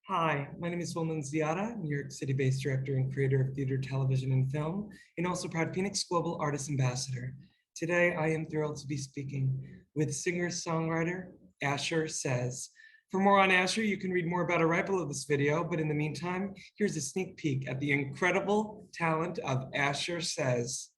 Hi, my name is Solman Ziada, New York City-based director and creator of theater, television, and film, and also proud FENIX Global Artist Ambassador. Today, I am thrilled to be speaking with singer-songwriter Asher Saiz. For more on Asher, you can read more about her right below this video, but in the meantime, here's a sneak peek at the incredible talent of Asher Saiz.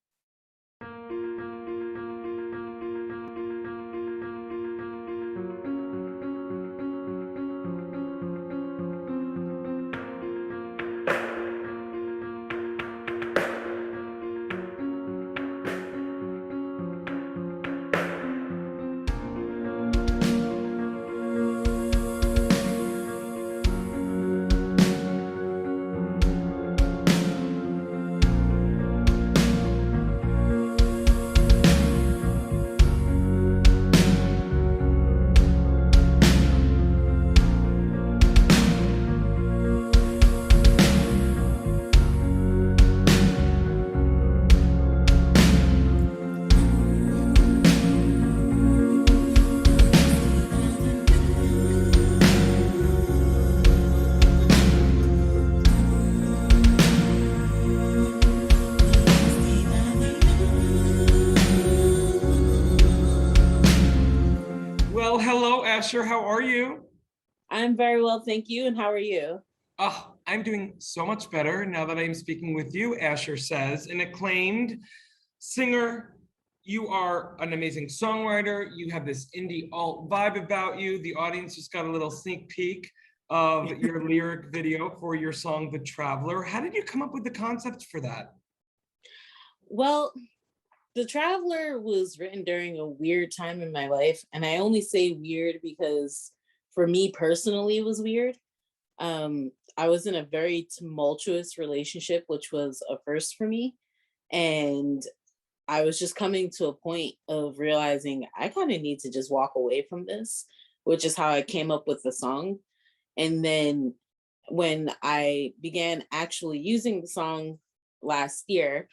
Well, hello, Asher. How are you? I'm very well, thank you. And how are you? Oh, I'm doing so much better now that I'm speaking with you, Asher Saiz, an acclaimed singer. You are an amazing songwriter. You have this indie alt vibe about you. The audience just got a little sneak peek of your lyric video for your song, The Traveler. How did you come up with the concept for that? Well, The Traveler was written during a weird time in my life. And I only say weird because for me personally, it was weird. I was in a very tumultuous relationship, which was a first for me. And I was just coming to a point of realizing I kind of need to just walk away from this, which is how I came up with the song. And then when I began actually using the song last year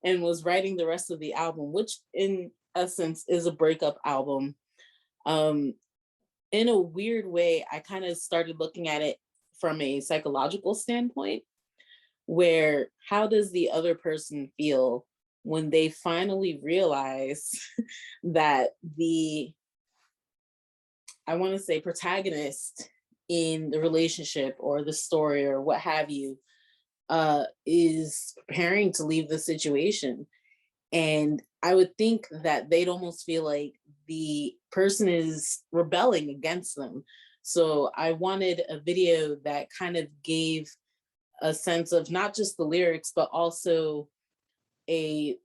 and was writing the rest of the album, which in essence is a breakup album, um, in a weird way, I kind of started looking at it from a psychological standpoint, where how does the other person feel when they finally realize that the, I want to say, protagonist in the relationship or the story or what have you is preparing to leave the situation. And I would think that they'd almost feel like the person is rebelling against them. So I wanted a video that kind of gave a sense of not just the lyrics, but also a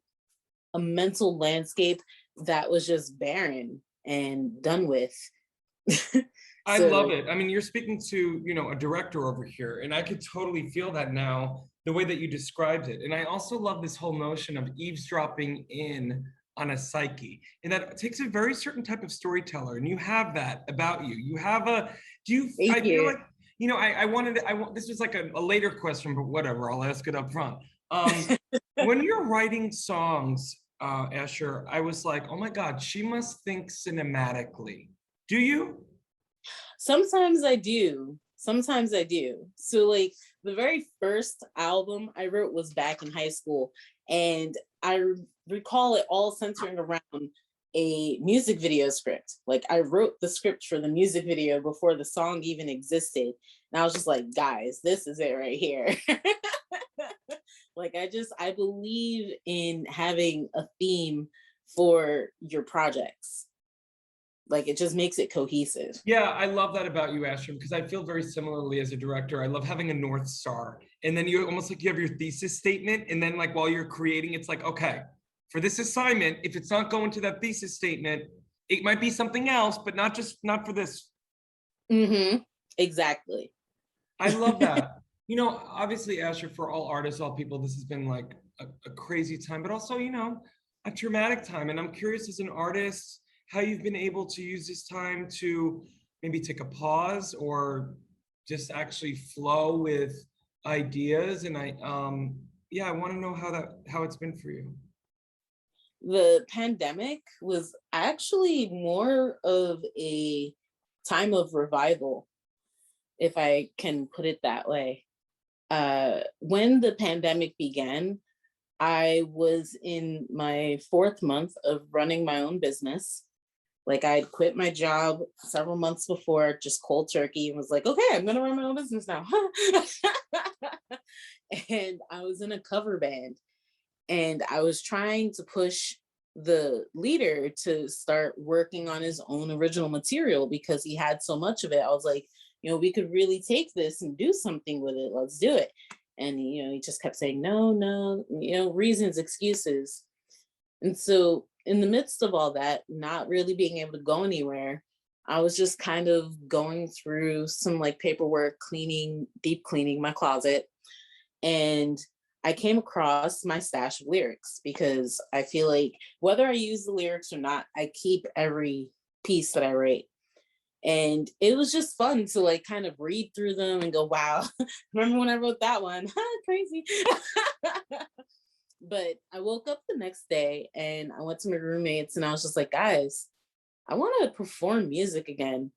a mental landscape that was just barren and done with. I love So it. I mean, you're speaking to, a director over here, and I could totally feel that now, the way that you described it. And I also love this whole notion of eavesdropping in on a psyche. And that takes a very certain type of storyteller, and you have that about you. You have I thank feel you. like, this was like a later question, but whatever, I'll ask it up front. When you're writing songs, Asher, I was like, oh my God, she must think cinematically. Do you? Sometimes I do. Sometimes I do. So like the very first album I wrote was back in high school, and I recall it all centering around a music video script. Like I wrote the script for the music video before the song even existed. And I was just like, guys, this is it right here. Like I believe in having a theme for your projects. Like it just makes it cohesive. Yeah, I love that about you, Asher, because I feel very similarly as a director. I love having a North Star. And then you almost like you have your thesis statement. And then like while you're creating, it's like, okay, for this assignment, if it's not going to that thesis statement, it might be something else, but not for this. Mm-hmm. Exactly. I love that. Obviously, Asher, for all artists, all people, this has been like a crazy time, but also, a traumatic time. And I'm curious as an artist, how you've been able to use this time to maybe take a pause or just actually flow with ideas. And I want to know how it's been for you. The pandemic was actually more of a time of revival. if I can put it that way. When the pandemic began, I was in my 4th month of running my own business. Like I'd quit my job several months before, just cold turkey, and was like, okay, I'm gonna run my own business now. And I was in a cover band, and I was trying to push the leader to start working on his own original material because he had so much of it. I was like, we could really take this and do something with it. Let's do it. And he just kept saying no, no, reasons, excuses. And so in the midst of all that, not really being able to go anywhere, I was just kind of going through some like paperwork, deep cleaning my closet. And I came across my stash of lyrics because I feel like whether I use the lyrics or not, I keep every piece that I write. And it was just fun to like kind of read through them and go, wow, remember when I wrote that one? Crazy. But I woke up the next day and I went to my roommates and I was just like, guys, I want to perform music again.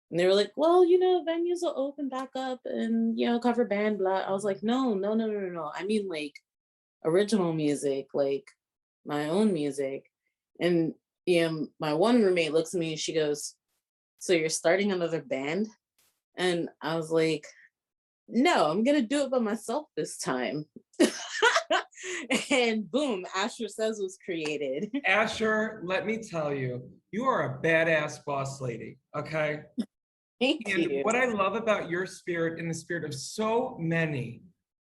And they were like, well, venues will open back up and, cover band, blah. I was like, no, no, no, no, no, no. I mean, like original music, like my own music. And, my one roommate looks at me and she goes, so you're starting another band? And I was like, no, I'm going to do it by myself this time. And boom, Asher Saiz was created. Asher, let me tell you, you are a badass boss lady, okay? Thank you. What I love about your spirit and the spirit of so many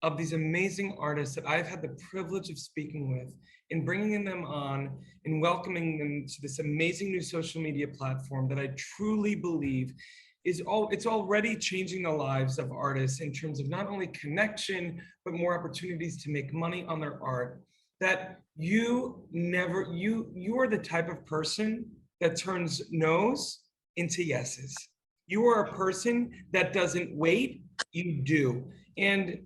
of these amazing artists that I've had the privilege of speaking with and bringing them on and welcoming them to this amazing new social media platform that I truly believe it's already changing the lives of artists in terms of not only connection, but more opportunities to make money on their art. That you are the type of person that turns no's into yeses. You are a person that doesn't wait, you do. And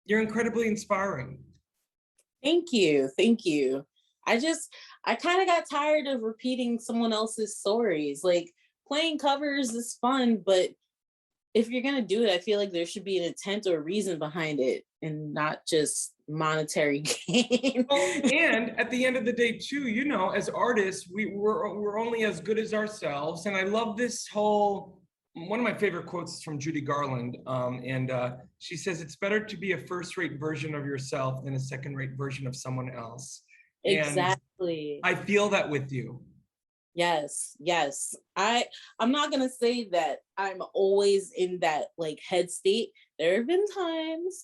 you're incredibly inspiring. Thank you. Thank you. I kind of got tired of repeating someone else's stories. Like playing covers is fun, but if you're going to do it, I feel like there should be an intent or reason behind it and not just monetary gain. And at the end of the day too, as artists, we're only as good as ourselves. And I love this one of my favorite quotes is from Judy Garland. And she says, it's better to be a first-rate version of yourself than a second-rate version of someone else. Exactly. And I feel that with you. Yes, yes. I'm not gonna say that I'm always in that like head state. There have been times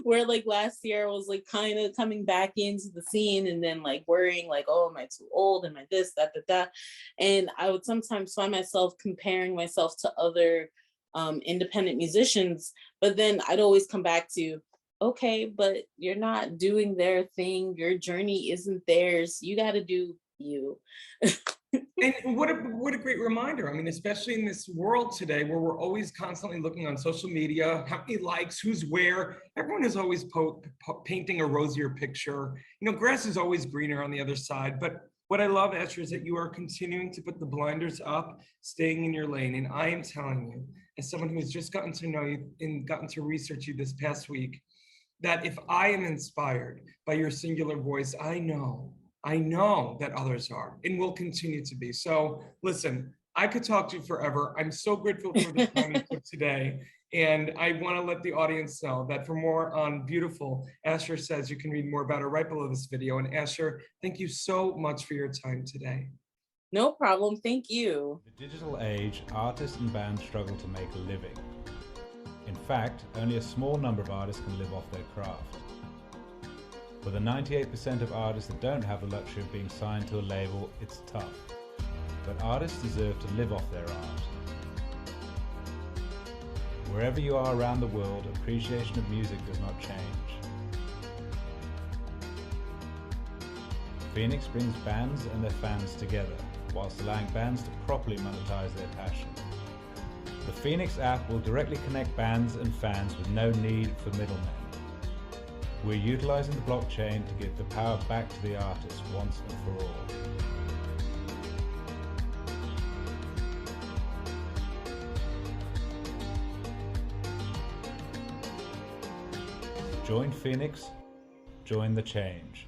where like last year I was like kind of coming back into the scene and then like worrying like, oh, am I too old? Am I this, that, that? And I would sometimes find myself comparing myself to other independent musicians, but then I'd always come back to, okay, but you're not doing their thing. Your journey isn't theirs. You got to do you. And what a great reminder. I mean, especially in this world today where we're always constantly looking on social media, how many likes, who's where. Everyone is always painting a rosier picture. Grass is always greener on the other side. But what I love, Asher, is that you are continuing to put the blinders up, staying in your lane. And I am telling you, as someone who has just gotten to know you and gotten to research you this past week, that if I am inspired by your singular voice, I know that others are and will continue to be. So listen, I could talk to you forever. I'm so grateful for the time you took today. And I want to let the audience know that for more on beautiful Asher Saiz, you can read more about her right below this video. And Asher, thank you so much for your time today. No problem. Thank you. In the digital age, artists and bands struggle to make a living. In fact, only a small number of artists can live off their craft. For the 98% of artists that don't have the luxury of being signed to a label, it's tough. But artists deserve to live off their art. Wherever you are around the world, appreciation of music does not change. FENIX brings bands and their fans together, whilst allowing bands to properly monetize their passion. The FENIX app will directly connect bands and fans with no need for middlemen. We're utilizing the blockchain to give the power back to the artist once and for all. Join FENIX, join the change.